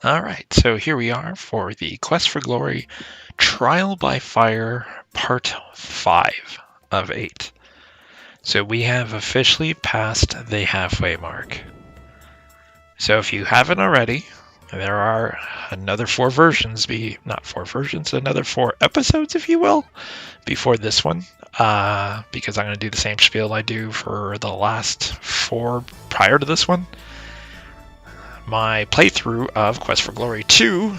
All right, so here we are for the Quest for Glory Trial by Fire Part 5 of 8. So we have officially passed the halfway mark. So if you haven't already, there are another another 4 episodes, if you will, before this one, because I'm going to do the same spiel I do for the last 4 prior to this one. My playthrough of Quest for Glory 2,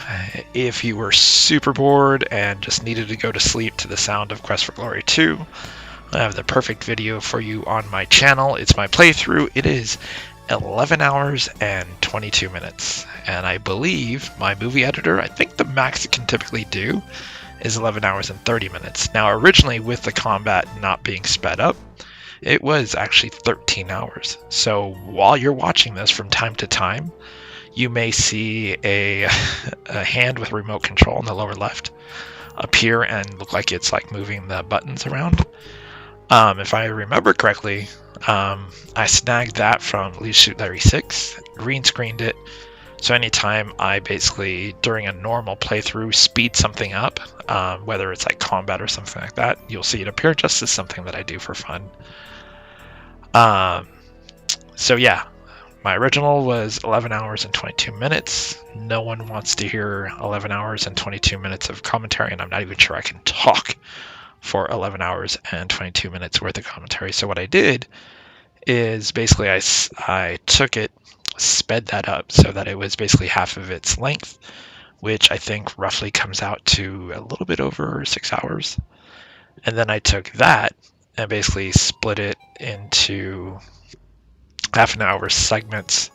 if you were super bored and just needed to go to sleep to the sound of Quest for Glory 2, I have the perfect video for you on my channel. It's my playthrough. It is 11 hours and 22 minutes. And I believe my movie editor, I think the max it can typically do is 11 hours and 30 minutes. Now, originally, with the combat not being sped up, it was actually 13 hours. So while you're watching this from time to time, you may see a hand with remote control in the lower left appear and look like it's like moving the buttons around. If I remember correctly, I snagged that from Leisure Suit Larry 6, green screened it. So anytime I basically, during a normal playthrough, speed something up, whether it's like combat or something like that, you'll see it appear just as something that I do for fun. So yeah, my original was 11 hours and 22 minutes. No one wants to hear 11 hours and 22 minutes of commentary, and I'm not even sure I can talk for 11 hours and 22 minutes worth of commentary. So what I did is basically I took it, sped that up so that it was basically half of its length, which I think roughly comes out to a little bit over 6 hours. And then I took that and basically split it into half an hour segments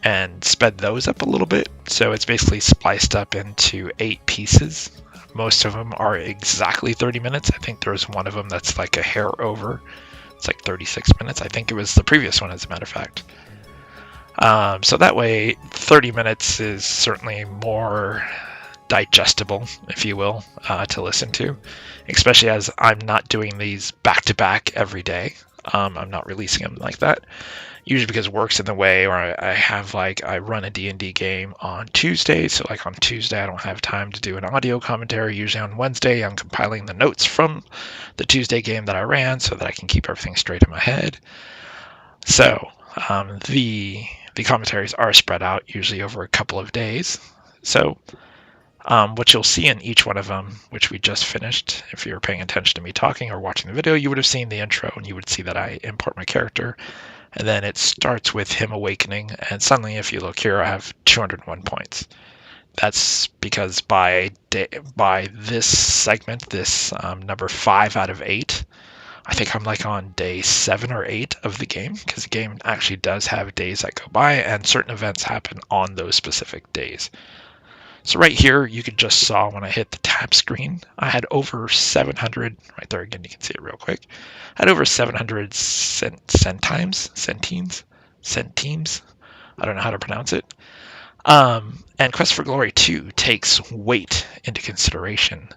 and sped those up a little bit. So it's basically spliced up into 8 pieces. Most of them are exactly 30 minutes. I think there's one of them that's like a hair over. It's like 36 minutes. I think it was the previous one, as a matter of fact. So that way, 30 minutes is certainly more digestible, if you will, to listen to, especially as I'm not doing these back-to-back every day. I'm not releasing them like that, usually because work's in the way, or I run a D&D game on Tuesday, so like on Tuesday I don't have time to do an audio commentary. Usually on Wednesday I'm compiling the notes from the Tuesday game that I ran so that I can keep everything straight in my head. So the commentaries are spread out usually over a couple of days. So what you'll see in each one of them, which we just finished, if you're paying attention to me talking or watching the video, you would have seen the intro and you would see that I import my character. And then it starts with him awakening, and suddenly, if you look here, I have 201 points. That's because by this segment, this number 5 out of 8, I think I'm like on day 7 or 8 of the game, because the game actually does have days that go by, and certain events happen on those specific days. So right here, you could just saw when I hit the tab screen, I had over 700, right there again, you can see it real quick. I had over 700 centemes. I don't know how to pronounce it. And Quest for Glory 2 takes weight into consideration.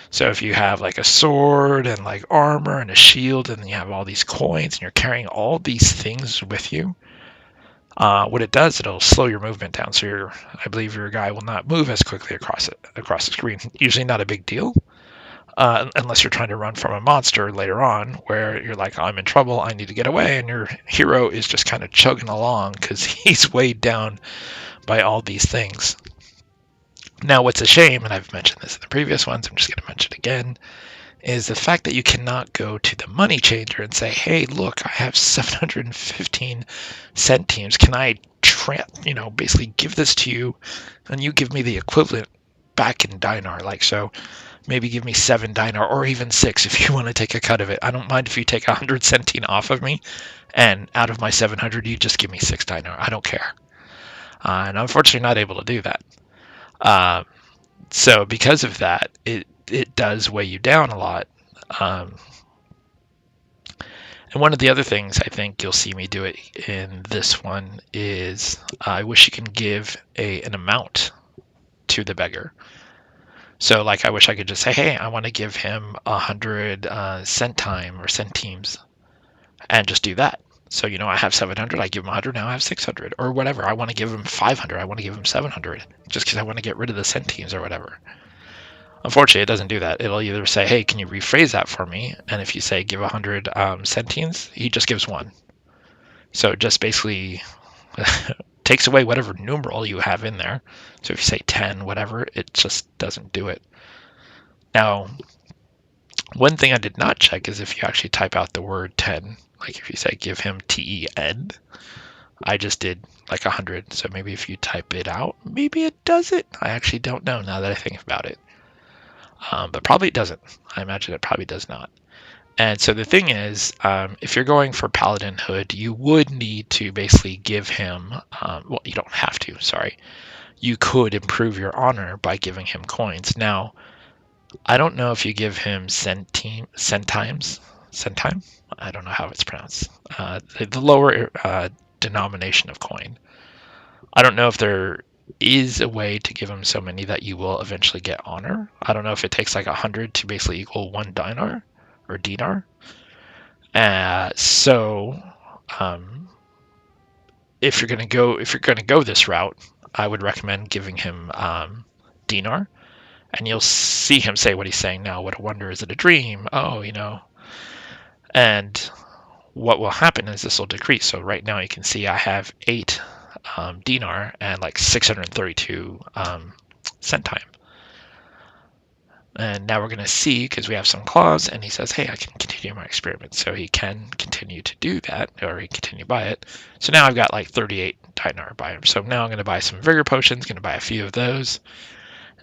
So if you have like a sword and like armor and a shield, and you have all these coins, and you're carrying all these things with you, what it does, it'll slow your movement down. So I believe your guy will not move as quickly across the screen. Usually not a big deal, unless you're trying to run from a monster later on, where you're like, I'm in trouble, I need to get away, and your hero is just kind of chugging along because he's weighed down by all these things. Now, what's a shame, and I've mentioned this in the previous ones, I'm just going to mention it again, is the fact that you cannot go to the money changer and say, hey, look, I have 715 centemes. Can I, basically give this to you, and you give me the equivalent back in dinar? Like, so maybe give me 7 dinar, or even 6 if you want to take a cut of it. I don't mind if you take 100 centene off of me, and out of my 700, you just give me 6 dinar. I don't care. And I'm unfortunately not able to do that. So because of that, it does weigh you down a lot. And one of the other things I think you'll see me do it in this one is I wish you can give an amount to the beggar. So like I wish I could just say, hey, I want to give him 100 centime or centimes, and just do that. So, I have 700, I give him 100, now I have 600, or whatever. I want to give him 500, I want to give him 700, just because I want to get rid of the centimes or whatever. Unfortunately, it doesn't do that. It'll either say, hey, can you rephrase that for me? And if you say give 100 centimes, he just gives 1. So it just basically takes away whatever numeral you have in there. So if you say 10, whatever, it just doesn't do it. Now, one thing I did not check is if you actually type out the word 10, like if you say give him TEN, I just did like 100. So maybe if you type it out, maybe it does it. I actually don't know now that I think about it. But probably it doesn't. I imagine it probably does not. And so the thing is, if you're going for Paladin Hood, you would need to basically give him, well, you don't have to, sorry. You could improve your honor by giving him coins. Now, I don't know if you give him centime? I don't know how it's pronounced. The lower denomination of coin. I don't know if there is a way to give him so many that you will eventually get honor. I don't know if it takes like 100 to basically equal 1 dinar or dinar. So if you're gonna go this route, I would recommend giving him dinar, and you'll see him say what he's saying now. What a wonder, is it a dream? Oh, And what will happen is this will decrease. So right now you can see I have 8 dinar and like 632 centime. And now we're going to see, because we have some clause, and he says, hey, I can continue my experiment. So he can continue to do that, or he can continue to buy it. So now I've got like 38 dinar by him. So now I'm going to buy some vigor potions, going to buy a few of those.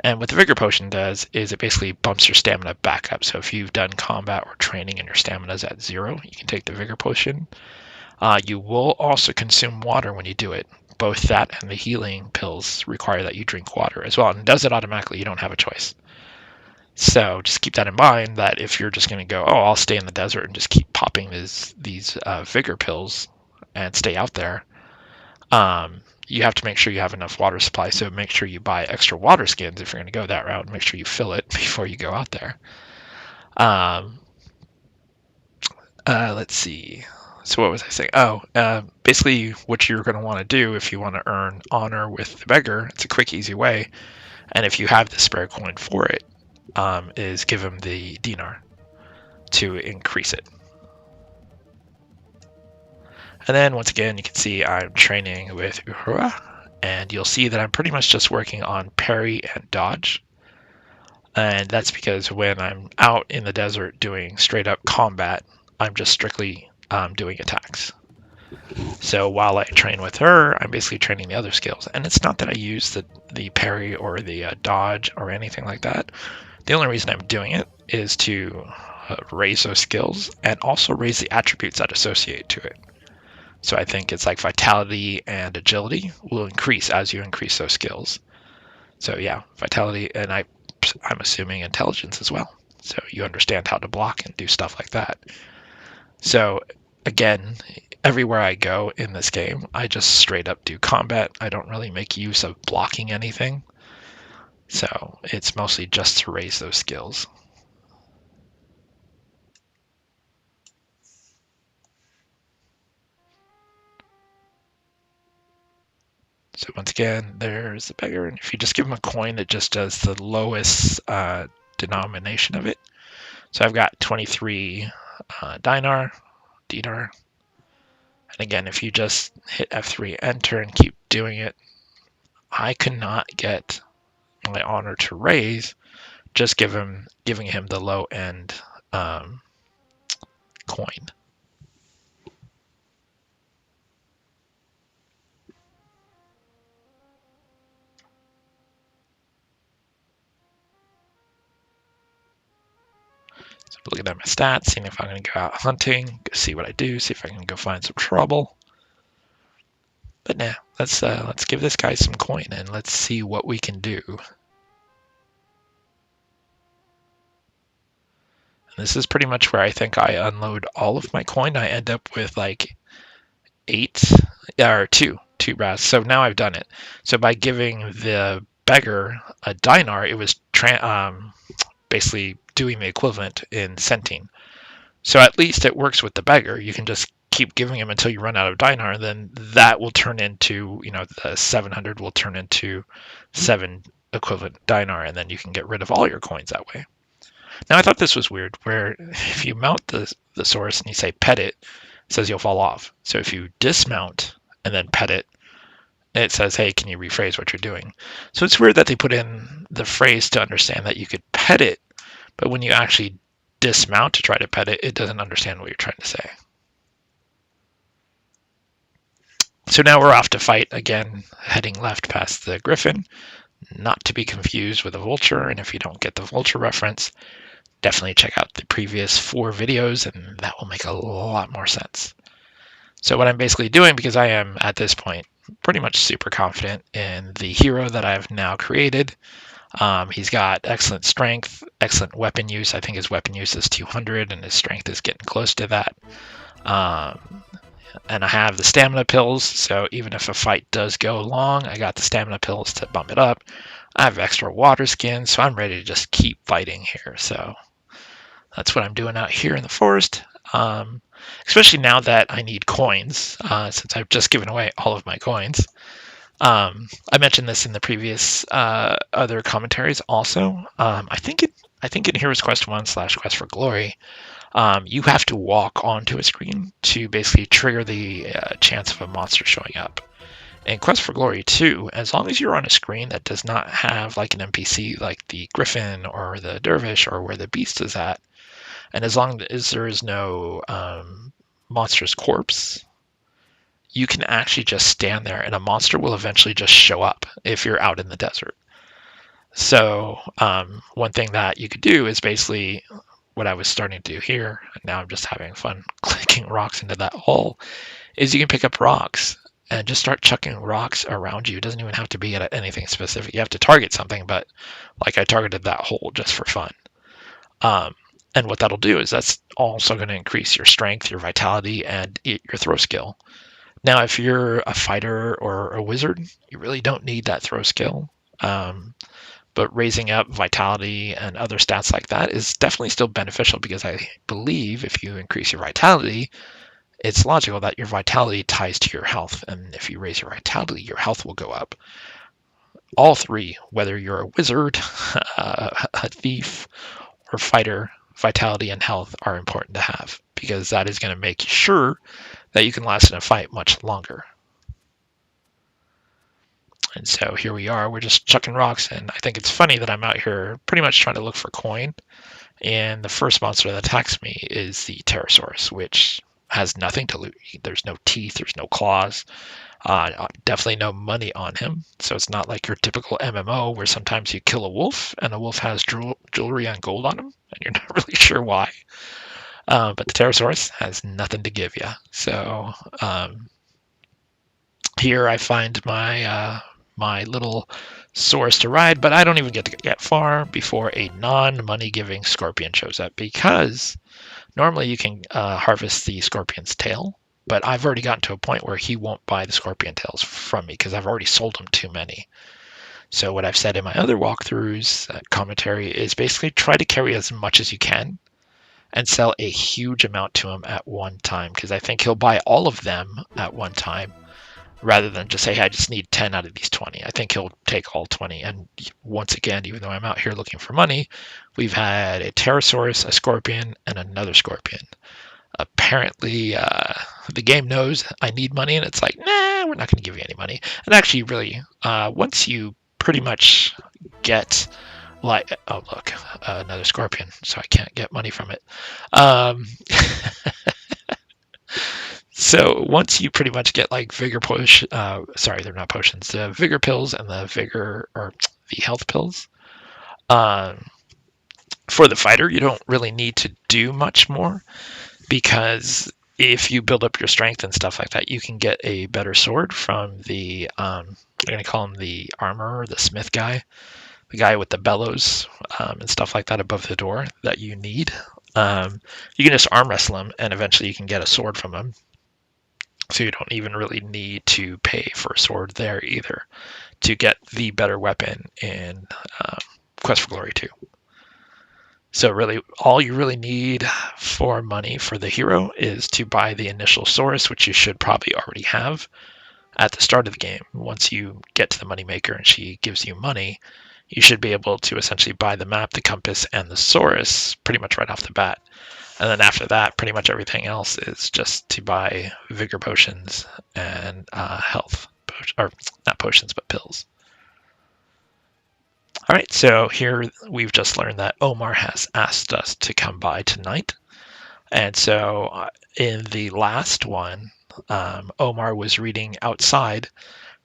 And what the vigor potion does is it basically bumps your stamina back up. So if you've done combat or training and your stamina is at 0, you can take the vigor potion. You will also consume water when you do it. Both that and the healing pills require that you drink water as well. And it does it automatically. You don't have a choice. So just keep that in mind, that if you're just going to go, oh, I'll stay in the desert and just keep popping these vigor pills and stay out there, you have to make sure you have enough water supply. So make sure you buy extra water skins if you're going to go that route. Make sure you fill it before you go out there. Let's see. So what was I saying? Oh, basically what you're going to want to do if you want to earn honor with the beggar, it's a quick, easy way. And if you have the spare coin for it, is give him the dinar to increase it. And then once again, you can see I'm training with Uhura, and you'll see that I'm pretty much just working on parry and dodge. And that's because when I'm out in the desert doing straight up combat, I'm just strictly doing attacks. So while I train with her, I'm basically training the other skills. And it's not that I use the parry or the dodge or anything like that. The only reason I'm doing it is to raise those skills and also raise the attributes that associate to it. So I think it's like vitality and agility will increase as you increase those skills. So yeah, vitality, and I'm assuming intelligence as well. So you understand how to block and do stuff like that. So again, everywhere I go in this game, I just straight up do combat. I don't really make use of blocking anything. So it's mostly just to raise those skills. So once again, there's the beggar. And if you just give him a coin, it just does the lowest denomination of it. So I've got 23 dinar. And again, if you just hit F3 enter and keep doing it, I could not get my honor to raise, just giving him the low end coin. So looking at my stats, seeing if I'm going to go out hunting, go see what I do, see if I can go find some trouble. But nah, let's give this guy some coin and let's see what we can do. And this is pretty much where I think I unload all of my coin. I end up with like 2 brass. So now I've done it. So by giving the beggar a dinar, it was basically doing the equivalent in centime. So at least it works with the beggar. You can just keep giving him until you run out of dinar, then that will turn into, the 700 will turn into 7 equivalent dinar, and then you can get rid of all your coins that way. Now, I thought this was weird, where if you mount the Saurus and you say pet it says you'll fall off. So if you dismount and then pet it, it says, hey, can you rephrase what you're doing? So it's weird that they put in the phrase to understand that you could pet it, but when you actually dismount to try to pet it, it doesn't understand what you're trying to say. So now we're off to fight again, heading left past the Griffin, not to be confused with a Vulture. And if you don't get the Vulture reference, definitely check out the previous 4 videos, and that will make a lot more sense. So what I'm basically doing, because I am at this point pretty much super confident in the hero that I've now created. He's got excellent strength, excellent weapon use. I think his weapon use is 200 and his strength is getting close to that. And I have the stamina pills, so even if a fight does go long, I got the stamina pills to bump it up. I have extra water skin, so I'm ready to just keep fighting here. So that's what I'm doing out here in the forest. Especially now that I need coins, since I've just given away all of my coins. I mentioned this in the previous other commentaries also. I think in Heroes Quest 1 / Quest for Glory, you have to walk onto a screen to basically trigger the chance of a monster showing up. In Quest for Glory 2, as long as you're on a screen that does not have like an NPC like the Griffin or the Dervish or where the Beast is at, and as long as there is no monster's corpse, you can actually just stand there and a monster will eventually just show up if you're out in the desert. So one thing that you could do is basically what I was starting to do here, and now I'm just having fun clicking rocks into that hole, is you can pick up rocks and just start chucking rocks around you. It doesn't even have to be at anything specific. You have to target something, but like I targeted that hole just for fun. And what that'll do is that's also going to increase your strength, your vitality, and your throw skill. Now, if you're a fighter or a wizard, you really don't need that throw skill. But raising up vitality and other stats like that is definitely still beneficial, because I believe if you increase your vitality, it's logical that your vitality ties to your health. And if you raise your vitality, your health will go up. All 3, whether you're a wizard, a thief, or fighter, vitality and health are important to have, because that is going to make sure that you can last in a fight much longer. And so here we are, we're just chucking rocks, and I think it's funny that I'm out here pretty much trying to look for coin, and the first monster that attacks me is the Pterosaurus, which has nothing to loot. There's no teeth, there's no claws, definitely no money on him. So it's not like your typical MMO where sometimes you kill a wolf and the wolf has jewelry and gold on him, and you're not really sure why. But the Pterosaurus has nothing to give you. So here I find my little source to ride, but I don't even get to get far before a non-money giving scorpion shows up, because normally you can harvest the scorpion's tail, but I've already gotten to a point where he won't buy the scorpion tails from me because I've already sold him too many. So what I've said in my other walkthroughs, commentary, is basically try to carry as much as you can and sell a huge amount to him at one time, because I think he'll buy all of them at one time, rather than just say, hey, I just need 10 out of these 20. I think he'll take all 20. And once again, even though I'm out here looking for money, we've had a Pterosaurus, a scorpion, and another scorpion. Apparently, the game knows I need money, and it's like, nah, we're not going to give you any money. And actually, really, once you pretty much get, like, oh, look, another scorpion, so I can't get money from it. So once you pretty much get like vigor potion, sorry, they're not potions, the vigor pills and the vigor, or the health pills, for the fighter, you don't really need to do much more, because if you build up your strength and stuff like that, you can get a better sword from the, I'm going to call him the armorer, the smith guy, the guy with the bellows and stuff like that above the door that you need. You can just arm wrestle him, and eventually you can get a sword from him. So you don't even really need to pay for a sword there either to get the better weapon in Quest for Glory 2. So really, all you really need for money for the hero is to buy the initial source, which you should probably already have at the start of the game. Once you get to the moneymaker and she gives you money, you should be able to essentially buy the map, the compass, and the source pretty much right off the bat. And then after that, pretty much everything else is just to buy vigor potions and health, or not potions, but pills. All right, so here we've just learned that Omar has asked us to come by tonight. And so in the last one, Omar was reading outside,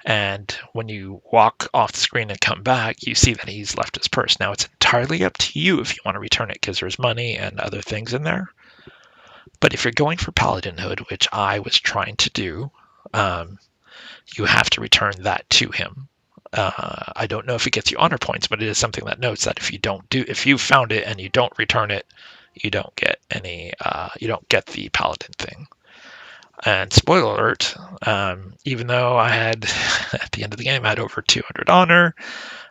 and when you walk off the screen and come back, you see that he's left his purse. Now, it's entirely up to you if you want to return it, because there's money and other things in there. But if you're going for Paladinhood, which I was trying to do, you have to return that to him. I don't know if it gets you honor points, but it is something that notes that if you found it and you don't return it, you don't get any, you don't get the Paladin thing. And spoiler alert, even though I had, at the end of the game, I had over 200 honor,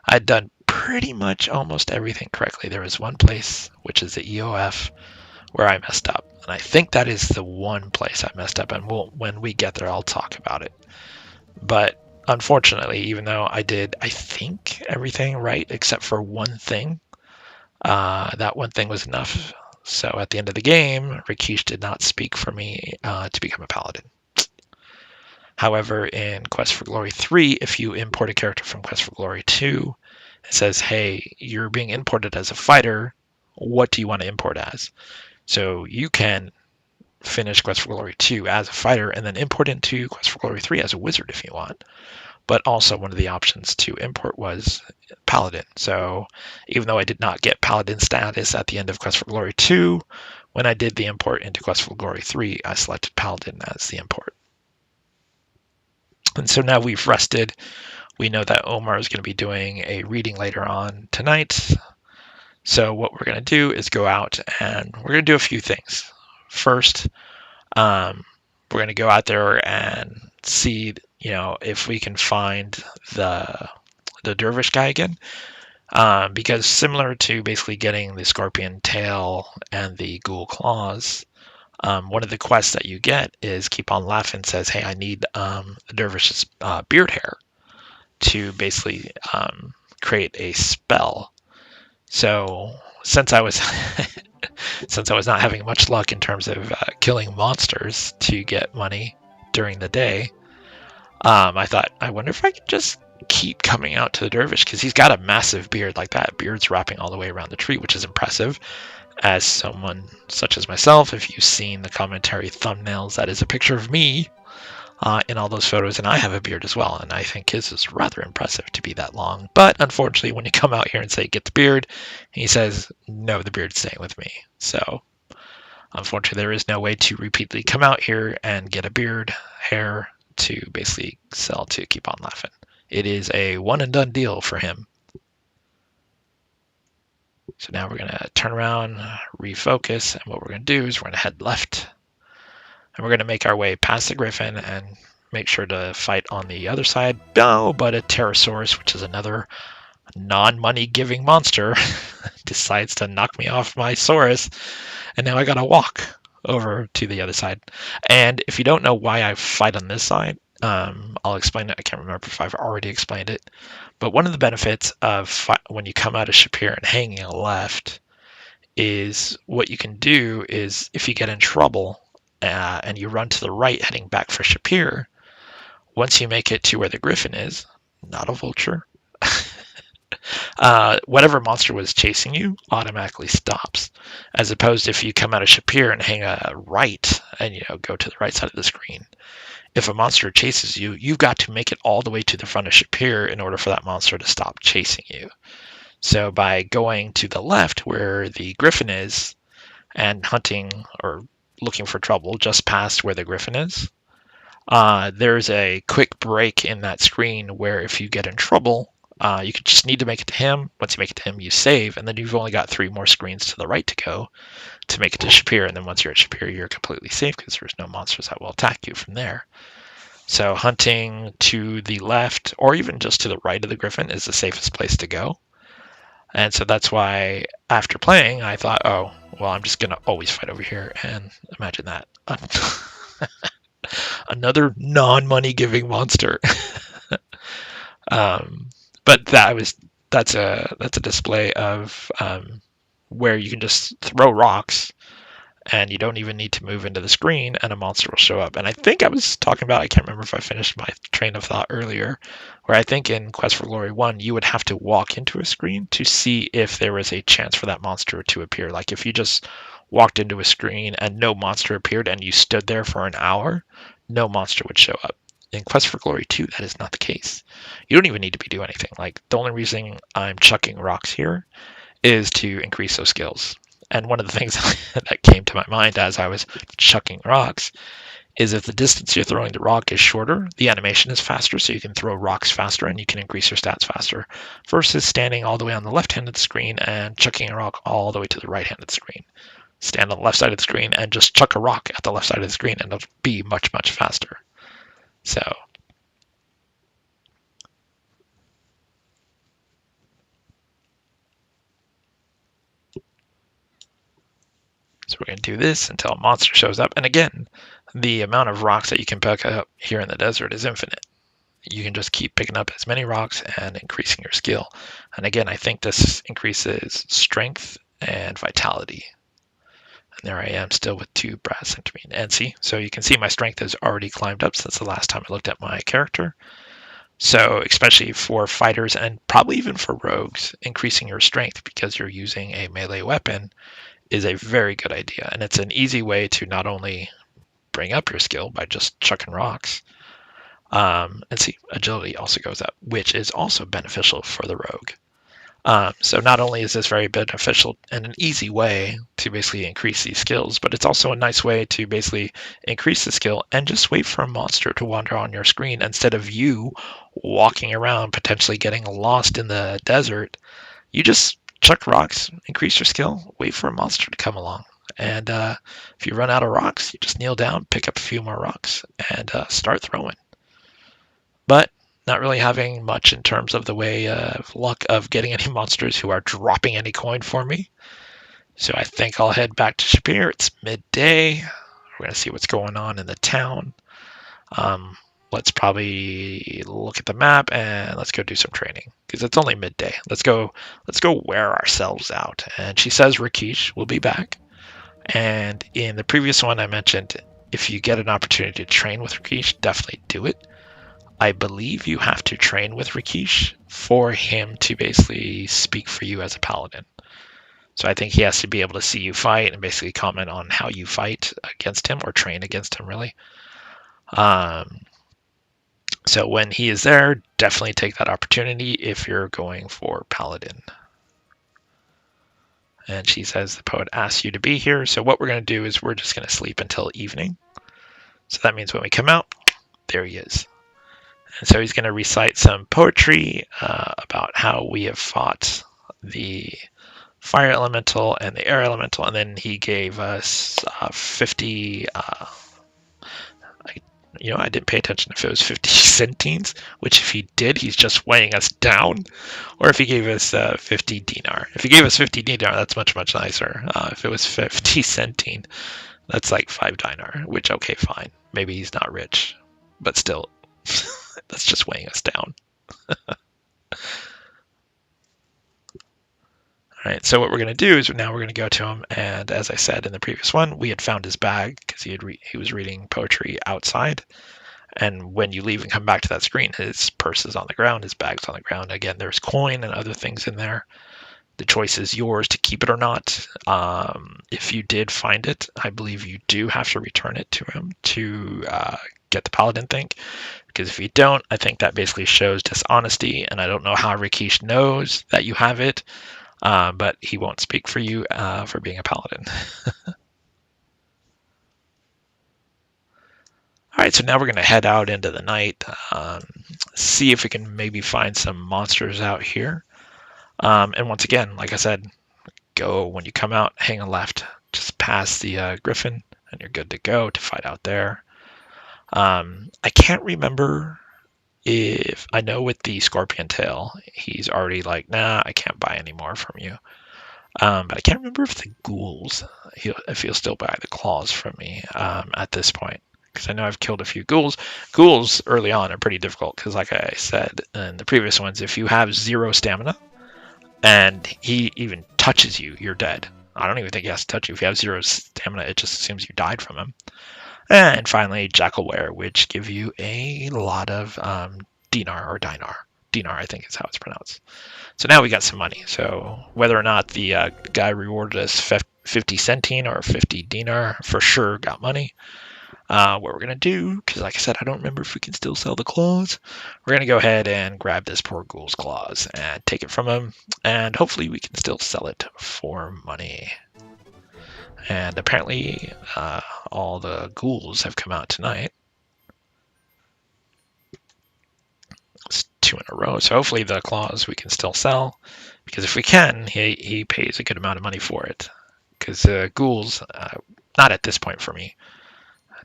I'd done pretty much almost everything correctly. There was one place, which is the EOF, where I messed up. And I think that is the one place I messed up, and when we get there, I'll talk about it. But unfortunately, even though I did, I think, everything right except for one thing, that one thing was enough. So at the end of the game, Rakeesh did not speak for me to become a Paladin. However, in Quest for Glory 3, if you import a character from Quest for Glory 2, it says, hey, you're being imported as a fighter. What do you want to import as? So you can finish Quest for Glory 2 as a fighter and then import into Quest for Glory 3 as a wizard if you want. But also one of the options to import was Paladin. So even though I did not get Paladin status at the end of Quest for Glory 2, when I did the import into Quest for Glory 3, I selected Paladin as the import. And so now we've rested. We know that Omar is going to be doing a reading later on tonight. So what we're going to do is go out and we're going to do a few things. First, we're going to go out there and see, if we can find the dervish guy again, because similar to basically getting the scorpion tail and the ghoul claws, one of the quests that you get is Keep on Laughing says, hey, I need the dervish's beard hair to basically create a spell. So since I was not having much luck in terms of killing monsters to get money during the day, I thought, I wonder if I could just keep coming out to the dervish, because he's got a massive beard like that. Beard's wrapping all the way around the tree, which is impressive. As someone such as myself, if you've seen the commentary thumbnails, that is a picture of me in all those photos, and I have a beard as well, and I think his is rather impressive to be that long. But unfortunately, when you come out here and say, get the beard, he says, no, the beard's staying with me. So unfortunately, there is no way to repeatedly come out here and get a beard hair to basically sell to Keep on Laughing. It is a one and done deal for him. So now we're going to turn around, refocus, and what we're going to do is we're going to head left, and we're going to make our way past the Griffin and make sure to fight on the other side. No, but a Pterosaurus, which is another non-money giving monster, decides to knock me off my Saurus, and now I got to walk over to the other side. And if you don't know why I fight on this side, I'll explain it. I can't remember if I've already explained it. But one of the benefits of when you come out of Shapeir and hanging left is what you can do is if you get in trouble and you run to the right heading back for Shapeir, once you make it to where the Griffin is, not a vulture, whatever monster was chasing you automatically stops. As opposed to if you come out of Shapeir and hang a right and go to the right side of the screen. If a monster chases you, you've got to make it all the way to the front of Shapeir in order for that monster to stop chasing you. So by going to the left where the Griffin is and hunting or looking for trouble just past where the Griffin is, there's a quick break in that screen where if you get in trouble, you could just need to make it to him. Once you make it to him, you save, and then you've only got 3 more screens to the right to go to make it to Shapeir, and then once you're at Shapeir, you're completely safe because there's no monsters that will attack you from there. So hunting to the left, or even just to the right of the Griffin, is the safest place to go. And so that's why after playing, I thought, oh, well, I'm just going to always fight over here. And imagine that. Another non-money giving monster. But that's a display of where you can just throw rocks and you don't even need to move into the screen and a monster will show up. And I think I was talking about, I can't remember if I finished my train of thought earlier, where I think in Quest for Glory 1, you would have to walk into a screen to see if there was a chance for that monster to appear. Like if you just walked into a screen and no monster appeared and you stood there for an hour, no monster would show up. In Quest for Glory 2, that is not the case. You don't even need to do anything. Like the only reason I'm chucking rocks here is to increase those skills. And one of the things that came to my mind as I was chucking rocks is if the distance you're throwing the rock is shorter, the animation is faster, so you can throw rocks faster and you can increase your stats faster, versus standing all the way on the left hand of the screen and chucking a rock all the way to the right hand of the screen. Stand on the left side of the screen and just chuck a rock at the left side of the screen and it'll be much, much faster. So we're going to do this until a monster shows up. And again, the amount of rocks that you can pick up here in the desert is infinite. You can just keep picking up as many rocks and increasing your skill. And again, I think this increases strength and vitality. And there I am still with 2 brass centipede. And see, so you can see my strength has already climbed up since the last time I looked at my character. So especially for fighters and probably even for rogues, increasing your strength because you're using a melee weapon is a very good idea. And it's an easy way to not only bring up your skill by just chucking rocks, and see, agility also goes up, which is also beneficial for the rogue. So not only is this very beneficial and an easy way to basically increase these skills, but it's also a nice way to basically increase the skill and just wait for a monster to wander on your screen instead of you walking around potentially getting lost in the desert. You just chuck rocks, increase your skill, wait for a monster to come along. And if you run out of rocks, you just kneel down, pick up a few more rocks, and start throwing. But not really having much in terms of the way of luck of getting any monsters who are dropping any coin for me. So I think I'll head back to Shapeir. It's midday. We're going to see what's going on in the town. Let's probably look at the map and let's go do some training because it's only midday. Let's go wear ourselves out. And she says Rakeesh will be back. And in the previous one I mentioned, if you get an opportunity to train with Rakeesh, definitely do it. I believe you have to train with Rakeesh for him to basically speak for you as a paladin. So I think he has to be able to see you fight and basically comment on how you fight against him or train against him, really. So when he is there, definitely take that opportunity if you're going for paladin. And she says the poet asks you to be here. So what we're going to do is we're just going to sleep until evening. So that means when we come out, there he is. And so he's going to recite some poetry about how we have fought the fire elemental and the air elemental. And then he gave us 50... I didn't pay attention if it was 50 centines, which if he did, he's just weighing us down, or if he gave us 50 dinar. If he gave us 50 dinar, that's much, much nicer. If it was 50 centine, that's like 5 dinar, which, okay, fine. Maybe he's not rich, but still, that's just weighing us down. All right, so what we're going to do is now we're going to go to him, and as I said in the previous one, we had found his bag because he was reading poetry outside. And when you leave and come back to that screen, his purse is on the ground, his bag's on the ground. Again, there's coin and other things in there. The choice is yours to keep it or not. If you did find it, I believe you do have to return it to him to get the paladin thing. Because if you don't, I think that basically shows dishonesty. And I don't know how Rakeesh knows that you have it, but he won't speak for you for being a paladin. All right, so now we're going to head out into the night, see if we can maybe find some monsters out here. And once again, like I said, go when you come out, hang a left, just past the griffin, and you're good to go to fight out there. I can't remember if I know with the Scorpion Tail, he's already like, nah, I can't buy any more from you. But I can't remember if the ghouls, if he'll still buy the claws from me at this point. Because I know I've killed a few ghouls. Ghouls early on are pretty difficult because, like I said in the previous ones, if you have 0 stamina and he even touches you, you're dead. I don't even think he has to touch you. If you have 0 stamina, it just assumes you died from him. And finally, Jackalware, which give you a lot of dinar or dinar. Dinar, I think is how it's pronounced. So now we got some money. So whether or not the guy rewarded us 50 centene or 50 dinar, for sure got money. What we're going to do, because like I said, I don't remember if we can still sell the claws. We're going to go ahead and grab this poor ghoul's claws and take it from him. And hopefully we can still sell it for money. And apparently all the ghouls have come out tonight. It's 2 in a row. So hopefully the claws we can still sell. Because if we can, he pays a good amount of money for it. Because ghouls, not at this point for me.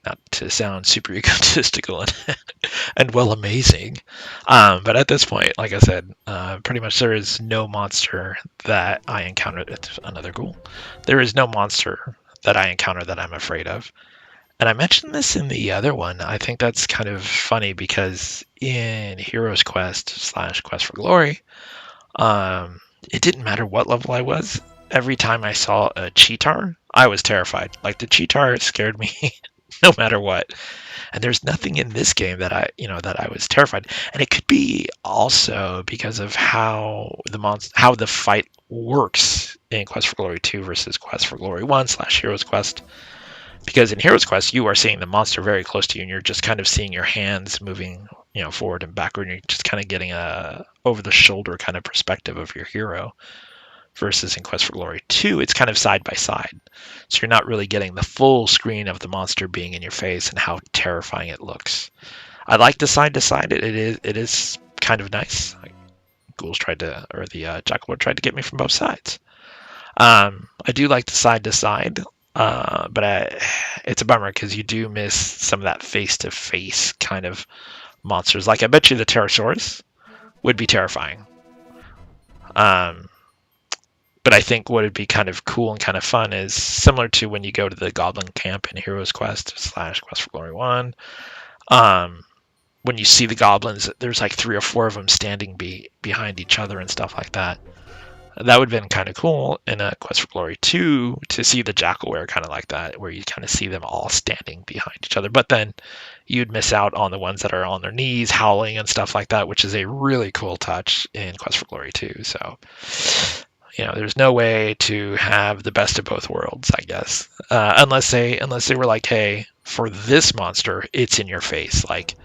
Not to sound super egotistical and well amazing. But at this point, like I said, pretty much there is no monster that I encountered. It's another ghoul. There is no monster that I encounter that I'm afraid of. And I mentioned this in the other one. I think that's kind of funny because in Hero's Quest / Quest for Glory, it didn't matter what level I was. Every time I saw a Cheetar, I was terrified. Like the Cheetar scared me no matter what. And there's nothing in this game that I was terrified. And it could be also because of how the fight works in Quest for Glory 2 versus Quest for Glory 1 / Hero's Quest. Because in Hero's Quest, you are seeing the monster very close to you, and you're just kind of seeing your hands moving, forward and backward. And you're just kind of getting a over-the-shoulder kind of perspective of your hero. Versus in Quest for Glory 2, it's kind of side by side. So you're not really getting the full screen of the monster being in your face and how terrifying it looks. I like the side to side. It is kind of nice. The Jackalware tried to get me from both sides. I do like the side to side, but it's a bummer because you do miss some of that face to face kind of monsters. Like I bet you the Pterosaurus would be terrifying. But I think what would be kind of cool and kind of fun is similar to when you go to the Goblin Camp in Hero's Quest / Quest for Glory 1. When you see the goblins, there's like 3 or 4 of them standing behind each other and stuff like that. That would have been kind of cool in a Quest for Glory 2 to see the Jackalware kind of like that, where you kind of see them all standing behind each other. But then you'd miss out on the ones that are on their knees, howling and stuff like that, which is a really cool touch in Quest for Glory 2. So there's no way to have the best of both worlds, I guess, unless they were like, hey, for this monster, it's in your face. Like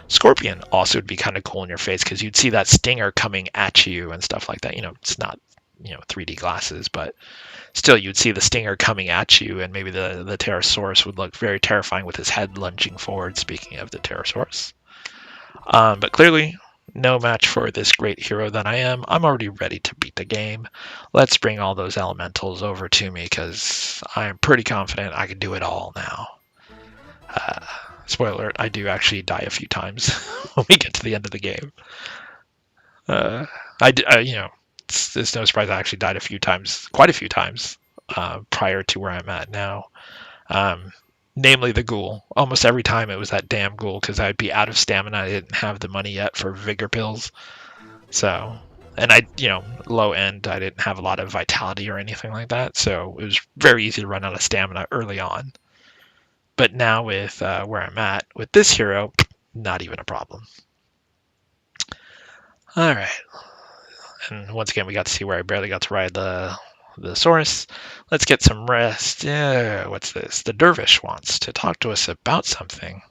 Scorpion also would be kind of cool in your face because you'd see that stinger coming at you and stuff like that. It's not 3D glasses, but still you'd see the stinger coming at you, and maybe the Pterosaurus would look very terrifying with his head lunging forward. Speaking of the Pterosaurus, but clearly, no match for this great hero that I am. I'm already ready to beat the game. Let's bring all those elementals over to me because I am pretty confident I can do it all now. Spoiler alert, I do actually die a few times when we get to the end of the game. It's no surprise I actually died quite a few times prior to where I'm at now. Namely the ghoul. Almost every time it was that damn ghoul because I'd be out of stamina. I didn't have the money yet for vigor pills. So, and low end, I didn't have a lot of vitality or anything like that. So it was very easy to run out of stamina early on. But now with where I'm at with this hero, not even a problem. All right. And once again, we got to see where I barely got to ride the Saurus. Let's get some rest. Yeah, what's this? The Dervish wants to talk to us about something.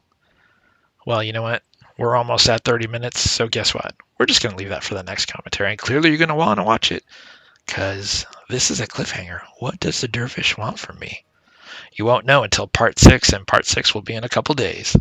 Well, you know what? We're almost at 30 minutes, so guess what? We're just going to leave that for the next commentary. And clearly you're going to want to watch it, because this is a cliffhanger. What does the Dervish want from me? You won't know until part 6, and part 6 will be in a couple days.